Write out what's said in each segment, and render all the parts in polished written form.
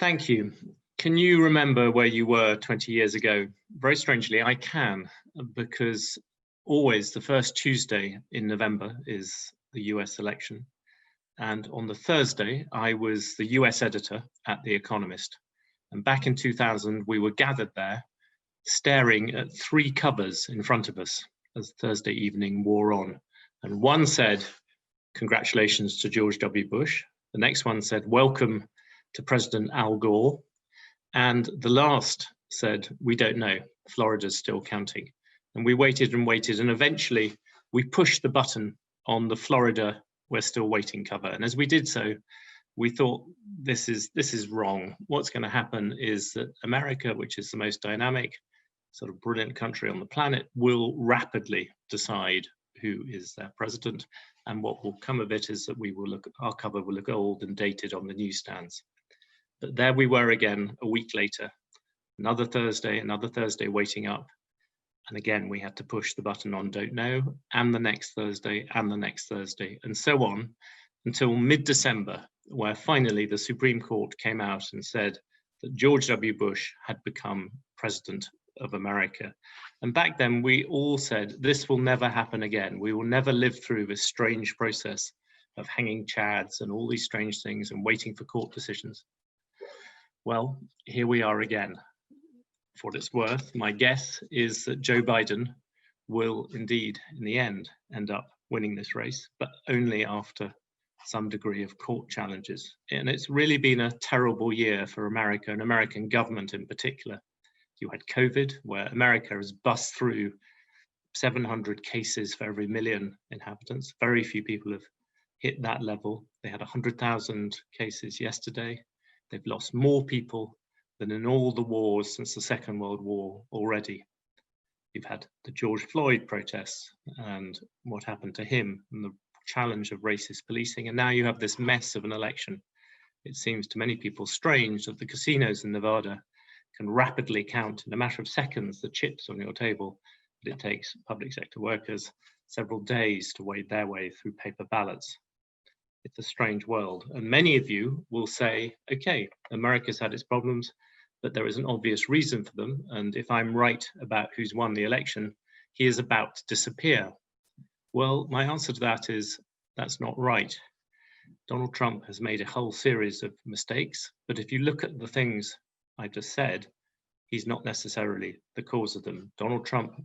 Thank you. Can you remember where you were 20 years ago? Very strangely, I can, because always the first Tuesday in November is the US election. And on the Thursday, I was the US editor at The Economist. And back in 2000, we were gathered there, staring at three covers in front of us as Thursday evening wore on. And one said, "Congratulations to George W. Bush." The next one said, "Welcome to President Al Gore." And the last said, "We don't know, Florida's still counting." And we waited and waited, and eventually we pushed the button on the Florida "We're still waiting" cover. And as we did so, we thought, this is wrong. What's going to happen is that America, which is the most dynamic, sort of brilliant country on the planet, will rapidly decide who is their president. And what will come of it is that our cover will look old and dated on the newsstands. But there we were again a week later, another Thursday waiting up. And again, we had to push the button on "don't know," and the next Thursday, and the next Thursday, and so on until mid-December, where finally the Supreme Court came out and said that George W. Bush had become president of America. And back then we all said, this will never happen again. We will never live through this strange process of hanging chads and all these strange things and waiting for court decisions. Well, here we are again. For what it's worth, my guess is that Joe Biden will indeed, in the end up winning this race, but only after some degree of court challenges. And it's really been a terrible year for America and American government in particular. You had COVID, where America has bust through 700 cases for every million inhabitants. Very few people have hit that level. They had 100,000 cases yesterday. They've lost more people than in all the wars since the Second World War already. You've had the George Floyd protests and what happened to him and the challenge of racist policing. And now you have this mess of an election. It seems to many people strange that the casinos in Nevada can rapidly count in a matter of seconds the chips on your table, but it takes public sector workers several days to wade their way through paper ballots. It's a strange world. And many of you will say, okay, America's had its problems, but there is an obvious reason for them. And if I'm right about who's won the election, he is about to disappear. Well, my answer to that is that's not right. Donald Trump has made a whole series of mistakes, but if you look at the things I just said, he's not necessarily the cause of them. Donald Trump,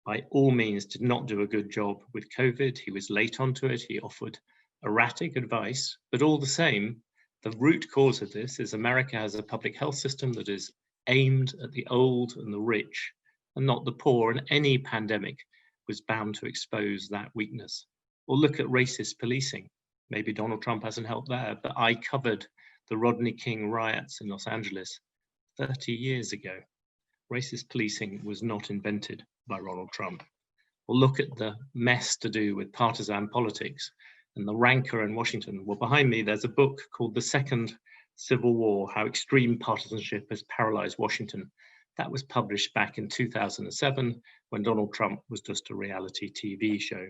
by all means, did not do a good job with COVID. He was late onto it. He offered erratic advice, but all the same, the root cause of this is America has a public health system that is aimed at the old and the rich and not the poor, and any pandemic was bound to expose that weakness. Or look at racist policing. Maybe Donald Trump hasn't helped there, but I covered the Rodney King riots in Los Angeles 30 years ago. Racist policing was not invented by Donald Trump. Or look at the mess to do with partisan politics and the rancor in Washington. Well, behind me, there's a book called The Second Civil War, How Extreme Partisanship Has Paralyzed Washington. That was published back in 2007 when Donald Trump was just a reality TV show.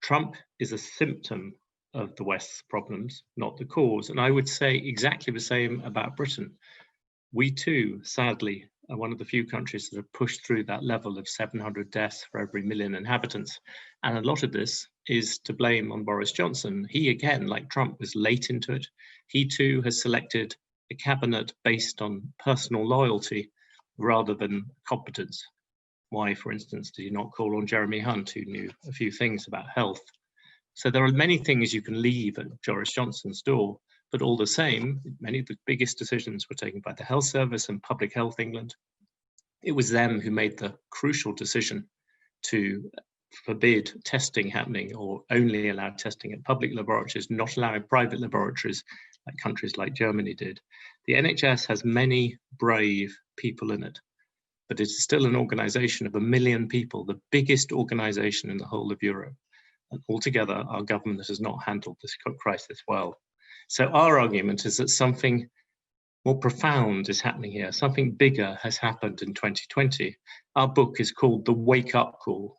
Trump is a symptom of the West's problems, not the cause. And I would say exactly the same about Britain. We too, sadly, are one of the few countries that have pushed through that level of 700 deaths for every million inhabitants. And a lot of this is to blame on Boris Johnson. He, again, like Trump, was late into it. He too has selected a cabinet based on personal loyalty rather than competence. Why, for instance, did he not call on Jeremy Hunt, who knew a few things about health? So there are many things you can leave at Boris Johnson's door, but all the same, many of the biggest decisions were taken by the Health Service and Public Health England. It was them who made the crucial decision to forbid testing happening or only allow testing at public laboratories, not allowing private laboratories like countries like Germany did. The NHS has many brave people in it, but it's still an organization of 1 million people, the biggest organization in the whole of Europe. And altogether, our government has not handled this crisis well. So our argument is that something more profound is happening here. Something bigger has happened in 2020. Our book is called The Wake Up Call,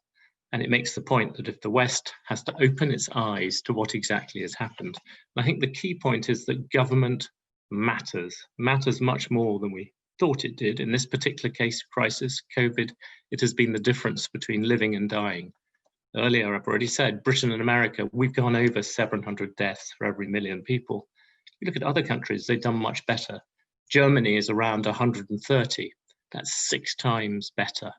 and it makes the point that if the West has to open its eyes to what exactly has happened, I think the key point is that government matters much more than we thought it did. In this particular case, crisis, COVID, it has been the difference between living and dying. Earlier, I've already said, Britain and America, we've gone over 700 deaths for every million people. You look at other countries, they've done much better. Germany is around 130. That's 6 times better.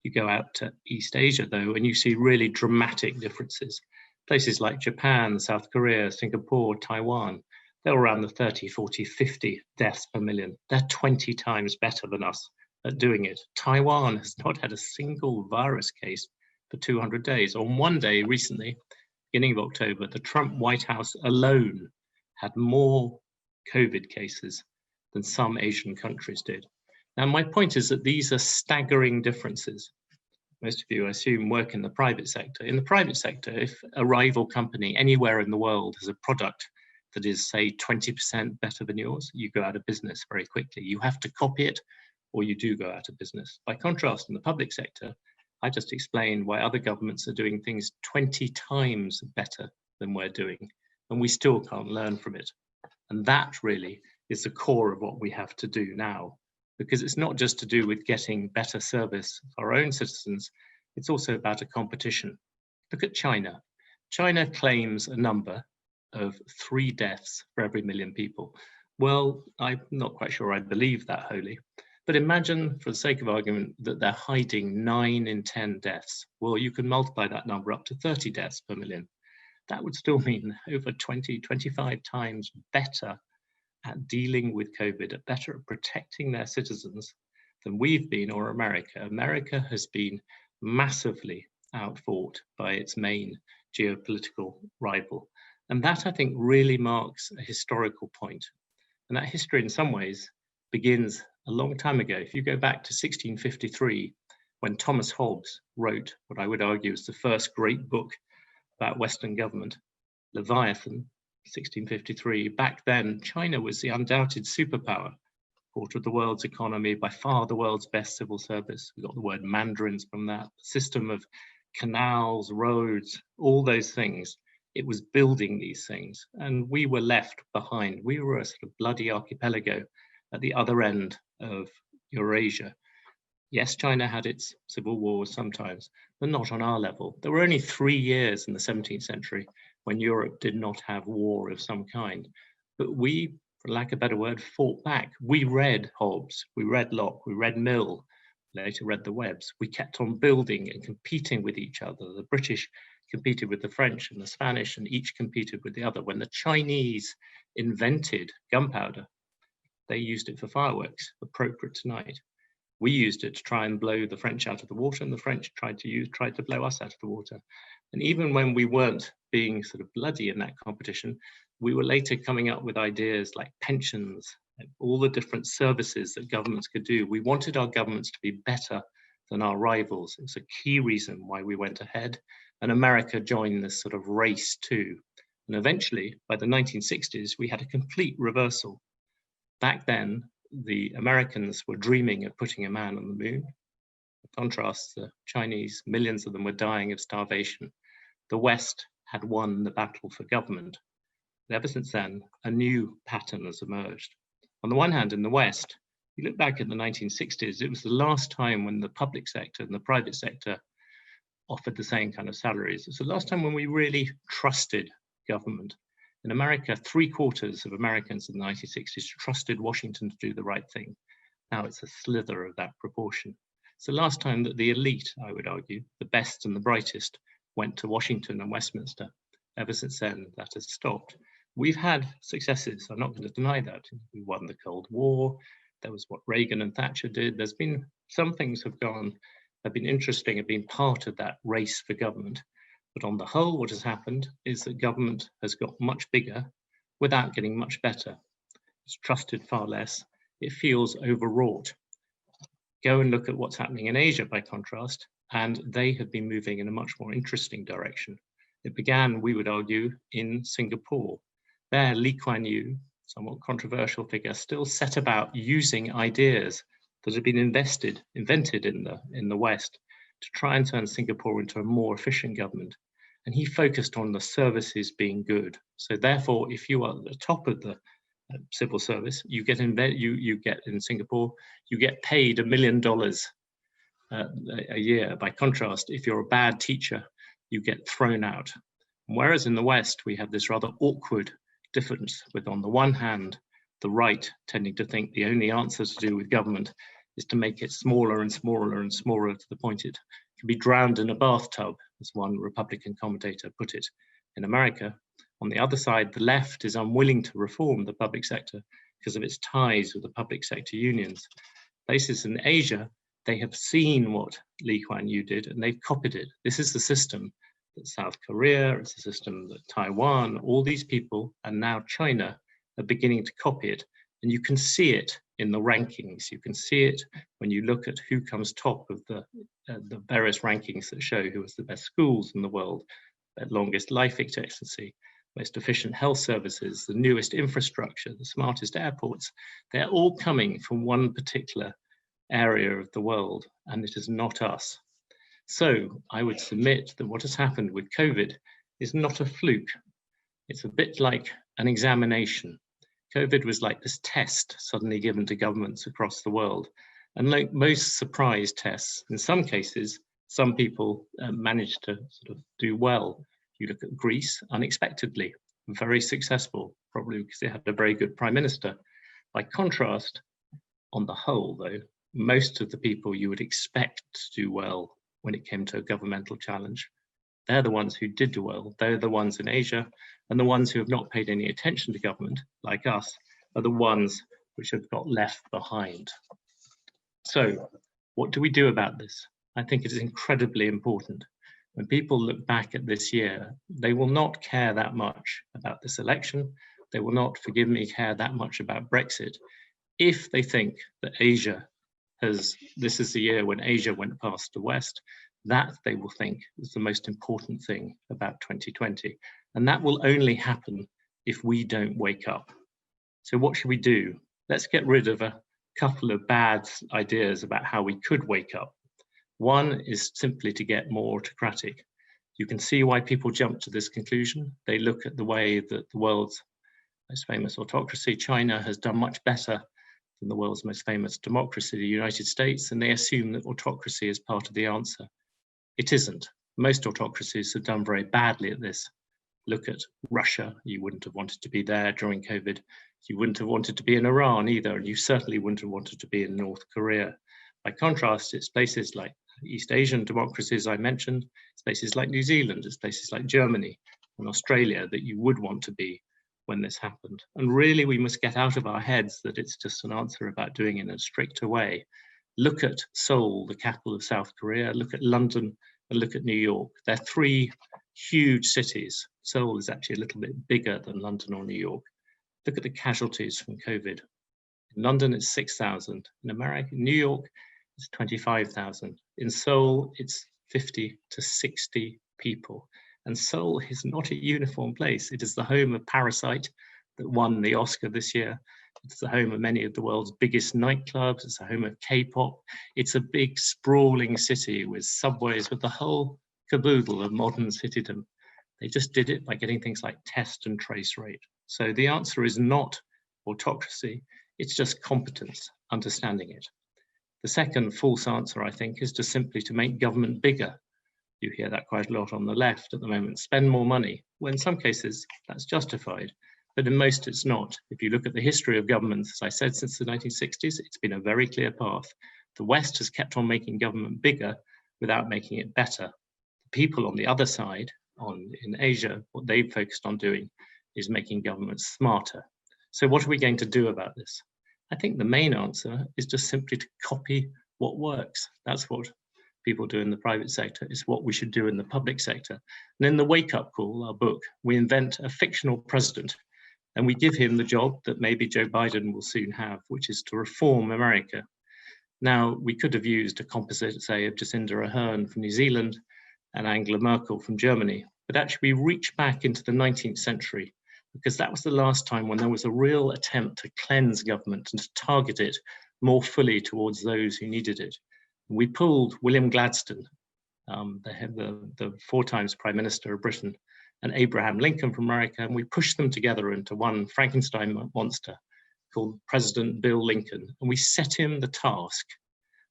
You go out to East Asia, though, and you see really dramatic differences. Places like Japan, South Korea, Singapore, Taiwan, they're around the 30, 40, 50 deaths per million. They're 20 times better than us at doing it. Taiwan has not had a single virus case for 200 days. On one day recently, beginning of October, the Trump White House alone had more COVID cases than some Asian countries did. Now, my point is that these are staggering differences. Most of you, I assume, work in the private sector. In the private sector, if a rival company anywhere in the world has a product that is, say, 20% better than yours, you go out of business very quickly. You have to copy it, or you do go out of business. By contrast, in the public sector, I just explained why other governments are doing things 20 times better than we're doing, and we still can't learn from it. And that really is the core of what we have to do now, because it's not just to do with getting better service for our own citizens, it's also about a competition. Look at China. China claims a number of 3 deaths for every million people. Well, I'm not quite sure I believe that wholly, but imagine, for the sake of argument, that they're hiding 9 in 10 deaths. Well, you can multiply that number up to 30 deaths per million. That would still mean over 20, 25 times better at dealing with COVID, better at protecting their citizens than we've been, or America. America has been massively outfought by its main geopolitical rival. And that, I think, really marks a historical point. And that history, in some ways, begins a long time ago. If you go back to 1653, when Thomas Hobbes wrote what I would argue is the first great book about Western government, Leviathan, 1653. Back then, China was the undoubted superpower, quarter of the world's economy, by far the world's best civil service. We got the word mandarins from that, system of canals, roads, all those things. It was building these things, and we were left behind. We were a sort of bloody archipelago at the other end of Eurasia. Yes, China had its civil wars sometimes, but not on our level. There were only 3 years in the 17th century when Europe did not have war of some kind. But we, for lack of a better word, fought back. We read Hobbes, we read Locke, we read Mill, later read the Webbs. We kept on building and competing with each other. The British competed with the French and the Spanish, and each competed with the other. When the Chinese invented gunpowder, they used it for fireworks, appropriate tonight. We used it to try and blow the French out of the water, and the French tried to blow us out of the water. And even when we weren't being sort of bloody in that competition, we were later coming up with ideas like pensions and all the different services that governments could do. We wanted our governments to be better than our rivals. It was a key reason why we went ahead, and America joined this sort of race too. And eventually, by the 1960s, we had a complete reversal. Back then, the Americans were dreaming of putting a man on the moon. In contrast, the Chinese, millions of them were dying of starvation. The West had won the battle for government. And ever since then, a new pattern has emerged. On the one hand, in the West, you look back at the 1960s, it was the last time when the public sector and the private sector offered the same kind of salaries. It's the last time when we really trusted government. In America, 3/4 of Americans in the 1960s trusted Washington to do the right thing. Now it's a slither of that proportion. It's the last time that the elite, I would argue, the best and the brightest, went to Washington and Westminster. Ever since then, that has stopped. We've had successes, I'm not going to deny that. We won the Cold War. There was what Reagan and Thatcher did. There's been, some things have been interesting, have been part of that race for government. But on the whole, what has happened is that government has got much bigger without getting much better. It's trusted far less. It feels overwrought. Go and look at what's happening in Asia, by contrast, and they have been moving in a much more interesting direction. It began, we would argue, in Singapore. There, Lee Kuan Yew, somewhat controversial figure, still set about using ideas that had been invented in the West to try and turn Singapore into a more efficient government. And he focused on the services being good. So therefore, if you are at the top of the civil service. You get in Singapore, you get paid $1 million a year. By contrast, if you're a bad teacher, you get thrown out. Whereas in the West, we have this rather awkward difference with, on the one hand, the right tending to think the only answer to do with government is to make it smaller and smaller and smaller to the point it can be drowned in a bathtub, as one Republican commentator put it. In America, on the other side, the left is unwilling to reform the public sector because of its ties with the public sector unions. Places in Asia, they have seen what Lee Kuan Yew did and they've copied it. This is the system that South Korea, it's the system that Taiwan, all these people, and now China are beginning to copy it. And you can see it in the rankings. You can see it when you look at who comes top of the various rankings that show who has the best schools in the world, the longest life expectancy, most efficient health services, the newest infrastructure, the smartest airports. They're all coming from one particular area of the world, and it is not us. So I would submit that what has happened with COVID is not a fluke. It's a bit like an examination. COVID was like this test suddenly given to governments across the world. And like most surprise tests, in some cases, some people managed to sort of do well. You look at Greece, unexpectedly, very successful, probably because they had a very good prime minister. By contrast, on the whole, though, most of the people you would expect to do well when it came to a governmental challenge, they're the ones who did do well. They're the ones in Asia, and the ones who have not paid any attention to government, like us, are the ones which have got left behind. So what do we do about this? I think it is incredibly important. When people look back at this year, they will not care that much about this election. They will not, forgive me, care that much about Brexit if they think that Asia this is the year when Asia went past the West. That they will think is the most important thing about 2020. And that will only happen if we don't wake up. So what should we do? Let's get rid of a couple of bad ideas about how we could wake up. One is simply to get more autocratic. You can see why people jump to this conclusion. They look at the way that the world's most famous autocracy, China, has done much better than the world's most famous democracy, the United States, and they assume that autocracy is part of the answer. It isn't. Most autocracies have done very badly at this. Look at Russia. You wouldn't have wanted to be there during COVID. You wouldn't have wanted to be in Iran either, and you certainly wouldn't have wanted to be in North Korea. By contrast, it's places like East Asian democracies I mentioned, it's places like New Zealand, it's places like Germany and Australia that you would want to be when this happened. And really, we must get out of our heads that it's just an answer about doing it in a stricter way. Look at Seoul, the capital of South Korea, look at London, and look at New York. They're three huge cities. Seoul is actually a little bit bigger than London or New York. Look at the casualties from COVID. In London, it's 6,000. In America, New York, it's 25,000. In Seoul, it's 50 to 60 people. And Seoul is not a uniform place. It is the home of Parasite that won the Oscar this year. It's the home of many of the world's biggest nightclubs. It's the home of K-pop. It's a big sprawling city with subways, with the whole caboodle of modern citydom. They just did it by getting things like test and trace rate. So the answer is not autocracy. It's just competence, understanding it. The second false answer, I think, is just simply to make government bigger. You hear that quite a lot on the left at the moment, spend more money. Well, in some cases, that's justified, but in most it's not. If you look at the history of governments, as I said, since the 1960s, it's been a very clear path. The West has kept on making government bigger without making it better. The people on the other side, in Asia, what they've focused on doing is making governments smarter. So what are we going to do about this? I think the main answer is just simply to copy what works. That's what people do in the private sector. It's what we should do in the public sector. And in the Wake Up Call, our book, we invent a fictional president and we give him the job that maybe Joe Biden will soon have, which is to reform America. Now, we could have used a composite, say, of Jacinda Ardern from New Zealand and Angela Merkel from Germany, but actually we reach back into the 19th century because that was the last time when there was a real attempt to cleanse government and to target it more fully towards those who needed it. We pulled William Gladstone, the 4 times Prime Minister of Britain, and Abraham Lincoln from America, and we pushed them together into one Frankenstein monster called President Bill Lincoln. And we set him the task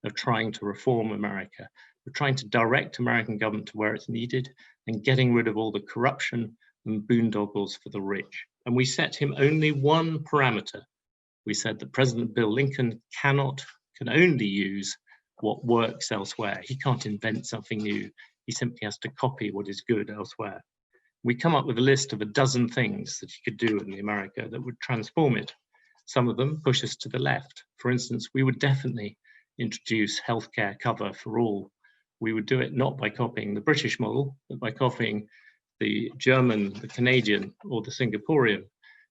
of trying to reform America. We're trying to direct American government to where it's needed and getting rid of all the corruption and boondoggles for the rich. And we set him only one parameter. We said that President Bill Lincoln can only use what works elsewhere. He can't invent something new. He simply has to copy what is good elsewhere. We come up with a list of a dozen things that he could do in America that would transform it. Some of them push us to the left. For instance, we would definitely introduce healthcare cover for all. We would do it not by copying the British model, but by copying the German, the Canadian, or the Singaporean,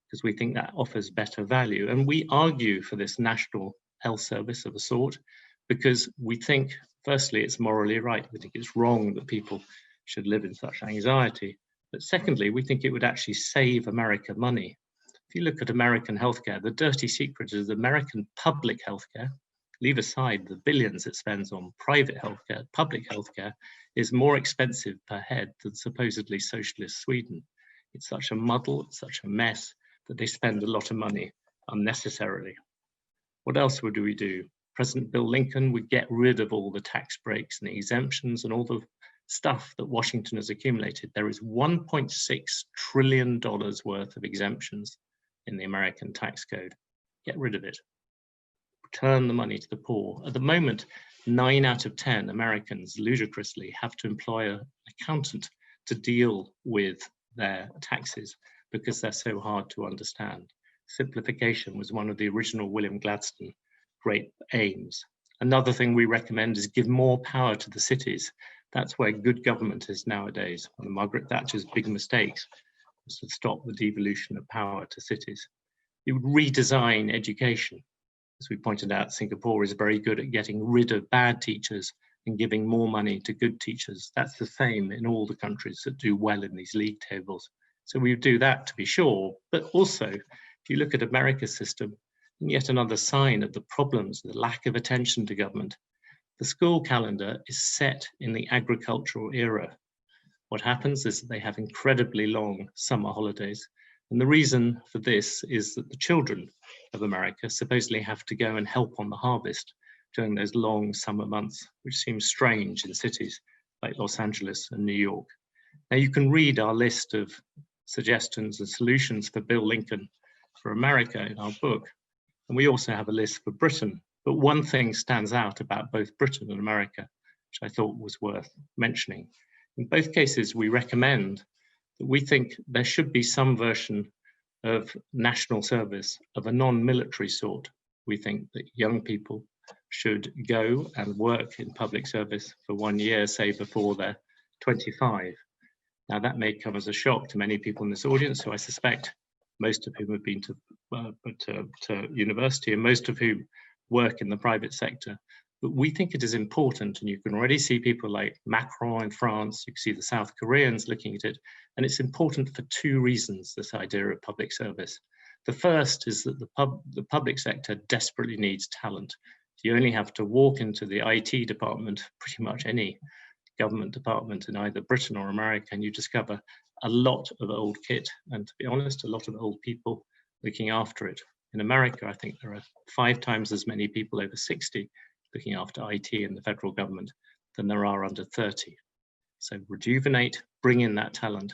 because we think that offers better value. And we argue for this national health service of a sort, because we think, firstly, it's morally right. We think it's wrong that people should live in such anxiety. But secondly, we think it would actually save America money. If you look at American healthcare, the dirty secret is American public healthcare, leave aside the billions it spends on private healthcare, public healthcare is more expensive per head than supposedly socialist Sweden. It's such a muddle, it's such a mess that they spend a lot of money unnecessarily. What else would we do? President Bill Lincoln would get rid of all the tax breaks and the exemptions and all the stuff that Washington has accumulated. There is $1.6 trillion worth of exemptions in the American tax code. Get rid of it. Return the money to the poor. At the moment, 9 out of 10 Americans, ludicrously, have to employ an accountant to deal with their taxes because they're so hard to understand. Simplification was one of the original William Gladstone great aims. Another thing we recommend is give more power to the cities. That's where good government is nowadays. One of Margaret Thatcher's big mistakes was to stop the devolution of power to cities. It would redesign education. As we pointed out, Singapore is very good at getting rid of bad teachers and giving more money to good teachers. That's the same in all the countries that do well in these league tables. So we would do that to be sure, but also if you look at America's system, and yet another sign of the problems, the lack of attention to government, the school calendar is set in the agricultural era. What happens is that they have incredibly long summer holidays. And the reason for this is that the children of America supposedly have to go and help on the harvest during those long summer months, which seems strange in cities like Los Angeles and New York. Now you can read our list of suggestions and solutions for Bill Lincoln for America in our book. And we also have a list for Britain. But one thing stands out about both Britain and America, which I thought was worth mentioning. In both cases, we recommend that we think there should be some version of national service of a non-military sort. We think that young people should go and work in public service for 1 year, say before they're 25. Now that may come as a shock to many people in this audience, who I suspect most of whom have been to university and most of whom work in the private sector. But we think it is important, and you can already see people like Macron in France, you can see the South Koreans looking at it, and it's important for two reasons, this idea of public service. The first is that the public sector desperately needs talent. You only have to walk into the IT department, pretty much any government department in either Britain or America, and you discover a lot of old kit, and to be honest, a lot of old people looking after it. In America, I think there are 5 times as many people over 60 looking after IT in the federal government than there are under 30. So rejuvenate, bring in that talent.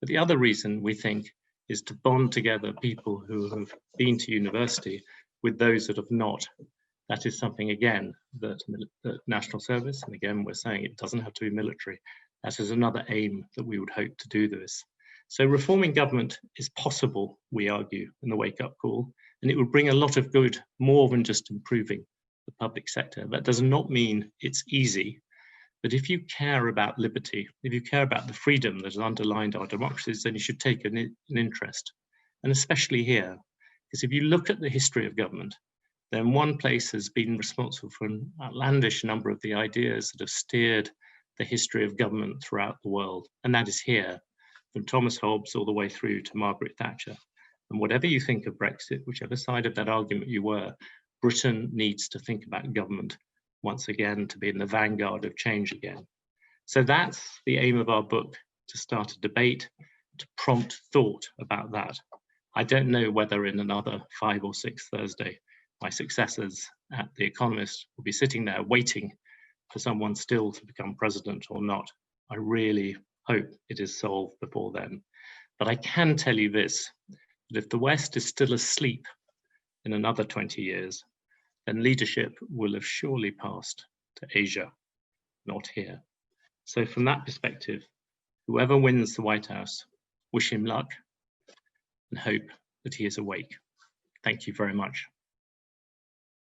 But the other reason we think is to bond together people who have been to university with those that have not. That is something, again, that national service, and again, we're saying it doesn't have to be military. That is another aim that we would hope to do this. So reforming government is possible, we argue, in the wake-up call, and it would bring a lot of good, more than just improving the public sector. That does not mean it's easy, but if you care about liberty, if you care about the freedom that has underlined our democracies, then you should take an interest, and especially here, because if you look at the history of government, then one place has been responsible for an outlandish number of the ideas that have steered the history of government throughout the world, and that is here, from Thomas Hobbes all the way through to Margaret Thatcher. And whatever you think of Brexit, whichever side of that argument you were, Britain needs to think about government once again to be in the vanguard of change again. So that's the aim of our book, to start a debate to prompt thought about that. I don't know whether in another 5 or 6 Thursday, my successors at The Economist will be sitting there waiting for someone still to become president or not. I really hope it is solved before then. But I can tell you this, that if the West is still asleep in another 20 years, then leadership will have surely passed to Asia, not here. So from that perspective, whoever wins the White House, wish him luck and hope that he is awake. Thank you very much.